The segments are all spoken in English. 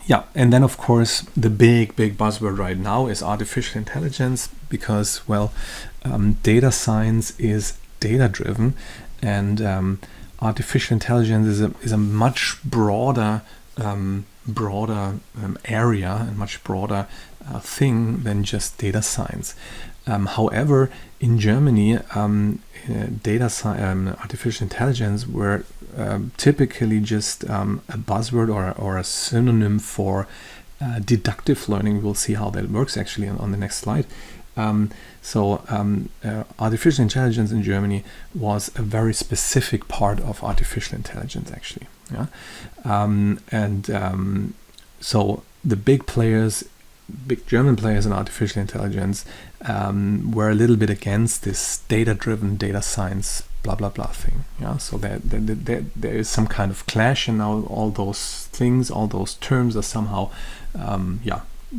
Yeah, and then of course the big buzzword right now is artificial intelligence, because well, data science is data driven, and artificial intelligence is a much broader area and much broader thing than just data science. However, in Germany, artificial intelligence were typically just a buzzword or a synonym for deductive learning. We'll see how that works actually on the next slide. Artificial intelligence in Germany was a very specific part of artificial intelligence actually. Yeah, so the big German players in artificial intelligence were a little bit against this data-driven data science blah blah blah thing. Yeah, so there is some kind of clash, and now all those things, all those terms are somehow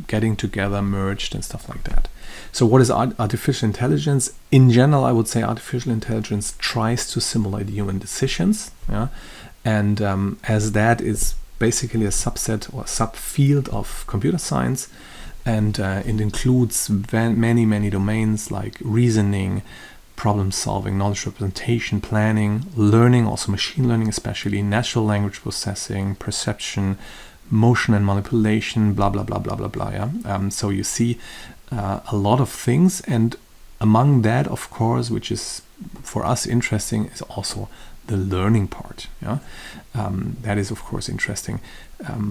getting together, merged and stuff like that. So what is artificial intelligence? In general, I would say artificial intelligence tries to simulate human decisions. Yeah, and as that is basically a subset or subfield of computer science, and it includes many domains like reasoning, problem solving, knowledge representation, planning, learning, also machine learning, especially natural language processing, perception, motion and manipulation, blah blah blah blah blah blah. Yeah, so you see a lot of things, and among that, of course, which is for us interesting, is also the learning part. Yeah, that is of course interesting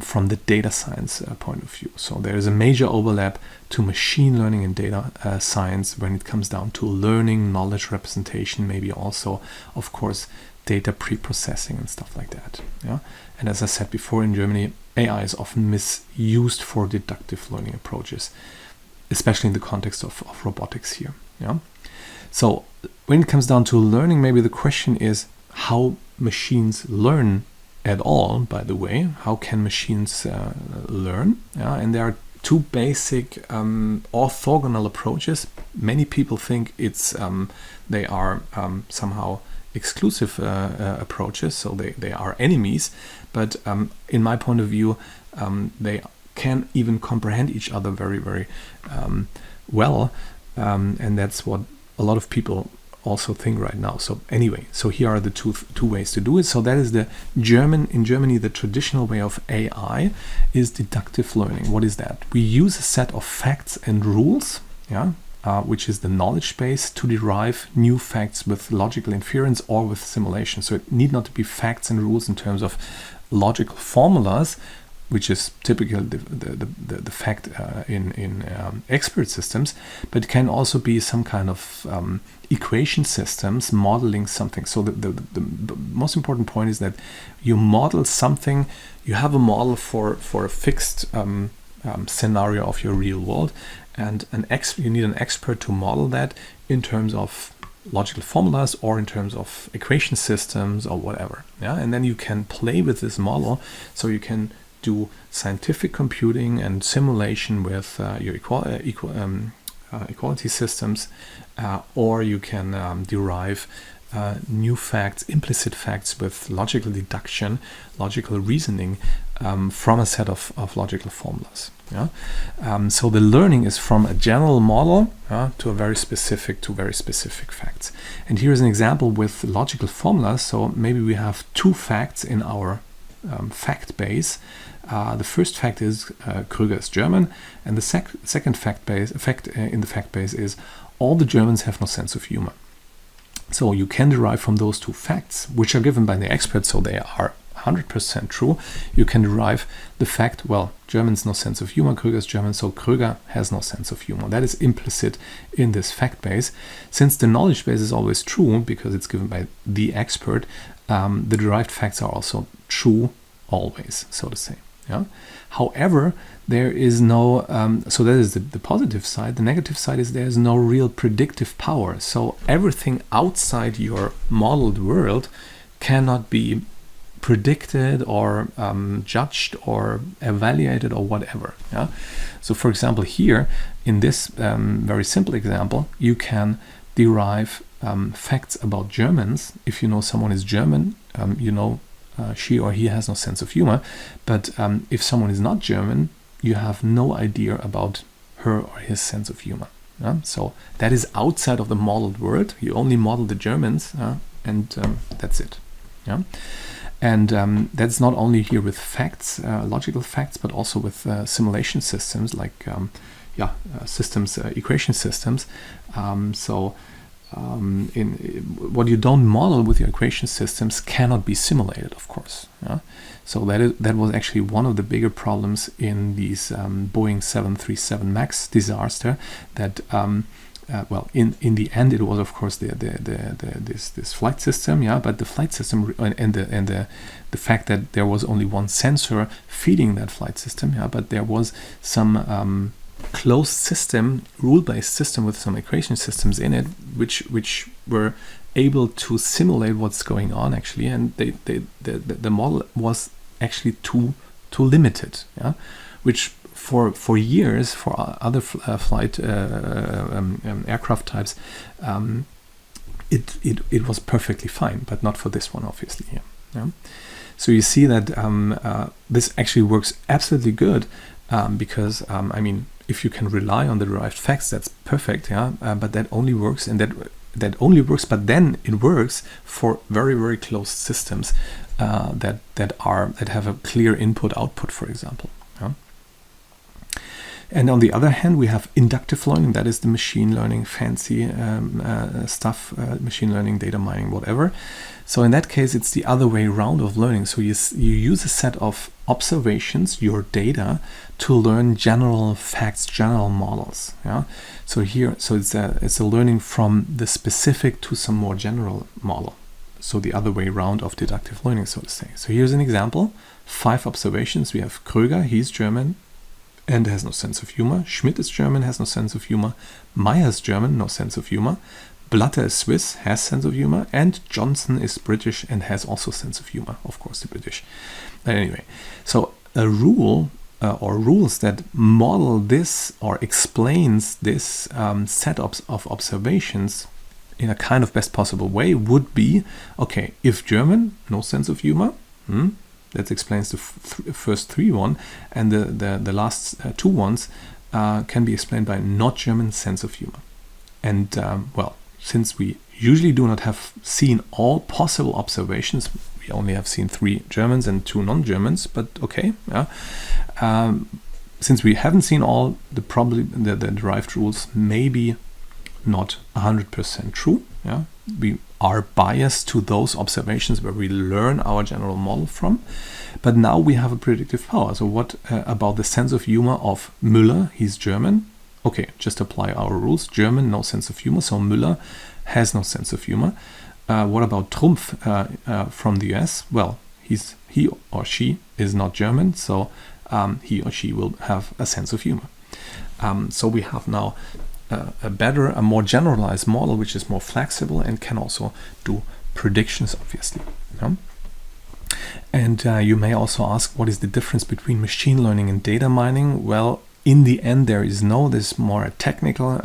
from the data science point of view. So there is a major overlap to machine learning and data science when it comes down to learning, knowledge representation, maybe also of course data pre-processing and stuff like that. Yeah, and as I said before, in Germany, AI is often misused for deductive learning approaches, especially in the context of robotics here. Yeah, so when it comes down to learning, maybe the question is how machines learn at all. By the way, how can machines learn? Yeah, and there are two basic orthogonal approaches. Many people think they are somehow exclusive approaches, so they are enemies, but in my point of view, they can even comprehend each other very well, and that's what a lot of people also think right now. So anyway, so here are the two ways to do it. So that is in Germany, the traditional way of AI is deductive learning. What is that? We use a set of facts and rules, yeah, which is the knowledge base, to derive new facts with logical inference or with simulation. So it need not to be facts and rules in terms of logical formulas, which is typically the fact in expert systems, but it can also be some kind of equation systems modeling something. So the most important point is that you model something, you have a model for a fixed scenario of your real world, and you need an expert to model that in terms of logical formulas or in terms of equation systems or whatever. Yeah, and then you can play with this model, so you can do scientific computing and simulation with your equality systems, or you can derive new facts, implicit facts with logical deduction, logical reasoning from a set of logical formulas. Yeah, so the learning is from a general model to very specific facts. And here is an example with logical formulas. So maybe we have two facts in our fact base. The first fact is Krüger is German, and the second fact in the fact base is all the Germans have no sense of humor. So you can derive from those two facts, which are given by the experts, so they are 100% true. You can derive the fact, well, Germans no sense of humor, Krüger is German, so Krüger has no sense of humor. That is implicit in this fact base. Since the knowledge base is always true because it's given by the expert, the derived facts are also true always, so to say. Yeah. However, there is no, so that is the positive side. The negative side is there is no real predictive power. So everything outside your modeled world cannot be predicted or judged or evaluated or whatever. Yeah. So for example, here in this very simple example, you can derive facts about Germans. If you know someone is German, you know she or he has no sense of humor. But if someone is not German, you have no idea about her or his sense of humor. So that is outside of the modeled world. You only model the Germans, and that's it. And that's not only here with facts, logical facts, but also with simulation systems like equation systems. In what you don't model with your equation systems cannot be simulated, of course. So that was actually one of the bigger problems in these Boeing 737 MAX disaster. That in the end it was, of course, this flight system, but the flight system and the fact that there was only one sensor feeding that flight system, but there was some closed system, rule-based system with some equation systems in it, which were able to simulate what's going on actually, and the model was actually too limited, which for years for other flight aircraft types it was perfectly fine, but not for this one, obviously. So you see that this actually works absolutely good, because I mean, if you can rely on the derived facts, that's perfect, but that only works, and that only works, but then it works for very, very closed systems that have a clear input-output, for example. And on the other hand, we have inductive learning. That is the machine learning fancy stuff, machine learning, data mining, whatever. So in that case, it's the other way around of learning. So you use a set of observations, your data, to learn general facts, general models. So it's a learning from the specific to some more general model. So the other way around of deductive learning, so to say. So here's an example: 5 observations. We have Kröger, he's German and has no sense of humor. Schmidt is German, has no sense of humor. Meyer is German, no sense of humor. Blatter is Swiss, has sense of humor. And Johnson is British and has also sense of humor. Of course, the British. But anyway, so a rule or rules that model this or explains this set of observations in a kind of best possible way would be, okay, if German, no sense of humor, that explains the first 3 one, and the last 2 ones can be explained by not German sense of humor. And since we usually do not have seen all possible observations, we only have seen 3 Germans and 2 non-Germans, but okay, since we haven't seen all, the derived rules may be not 100% true. We are biased to those observations where we learn our general model from, but now we have a predictive power. So what about the sense of humor of Müller? He's German. Okay, just apply our rules. German, no sense of humor, so Müller has no sense of humor. What about Trumpf from the US? Well, he or she is not German, so he or she will have a sense of humor. So we have now a more generalized model, which is more flexible and can also do predictions, obviously. And you may also ask, what is the difference between machine learning and data mining? Well, in the end, there is this more a technical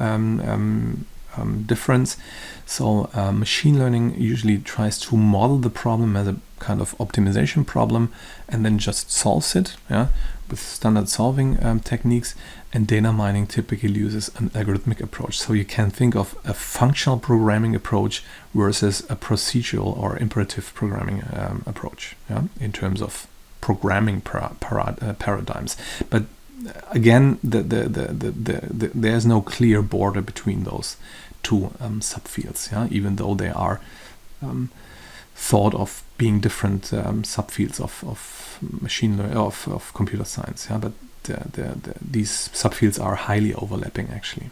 difference. So machine learning usually tries to model the problem as a kind of optimization problem and then just solves it, with standard solving techniques. And data mining typically uses an algorithmic approach. So you can think of a functional programming approach versus a procedural or imperative programming approach, in terms of programming paradigms. But again, there's no clear border between those 2 subfields, even though they are thought of being different subfields of machine learning, of computer science, but these subfields are highly overlapping, actually.